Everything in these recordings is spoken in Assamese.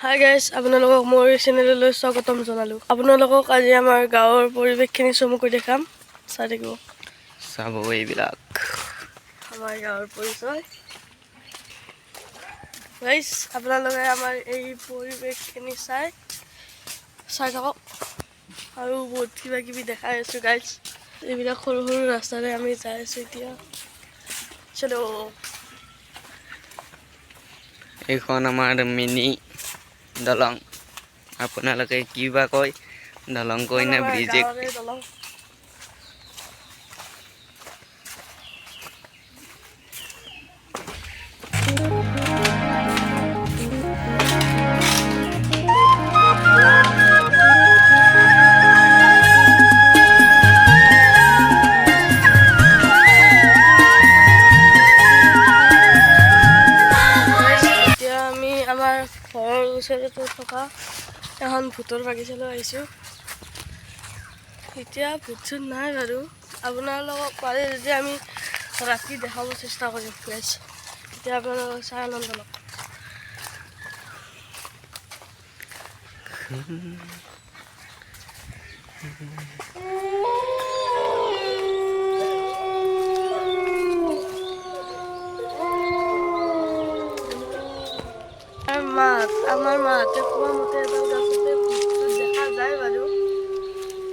হাই গাইজ, আপোনালোকক মোৰ চেনেললৈ স্বাগতম জনালোঁ। আপোনালোকক আজি আমাৰ গাঁৱৰ পৰিৱেশখিনি চমুকৈ দেখাম। চাই থাকিব। চাব এইবিলাক আমাৰ গাঁৱৰ পৰিচয়। গাইজ, আপোনালোকে আমাৰ এই পৰিৱেশখিনি চাই থাকক। আৰু বহুত কিবা কিবি দেখাই আছোঁ গাইজ। এইবিলাক সৰু সৰু ৰাস্তাৰে আমি যাই আছোঁ এতিয়া। চলো। এইখন আমাৰ মিনি দলং। আপোনালোকে কি বা কয়, দলং কয় নে আমাৰ ব্ৰিজে গাঁৱৰে কয়? দলং। এতিয়া আমি আমাৰ ঘৰৰ ওচৰতে থকা এখন ভূতৰ বাগিচালৈ আহিছোঁ। এতিয়া ভূত চুত নাই বাৰু। আপোনালোকক পাৰে যদি আমি ৰাতি দেখাব চেষ্টা কৰিম গাইজ। এতিয়া আপোনালোকক চাই আনন্দ লওক। আমাৰ মাহঁতে কোৱা মতে এডাল গছতে ভূতটো দেখা যায় বাৰু।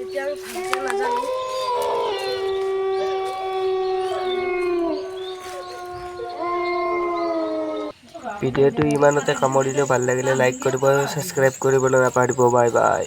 এতিয়া আমি ভালকে নাজানো। ভিডিঅ'টো ইমানতে সামৰিলোঁ। ভাল লাগিলে লাইক কৰিব, ছাবস্ক্ৰাইব কৰিবলৈ নাপাহৰিব। Bye bye.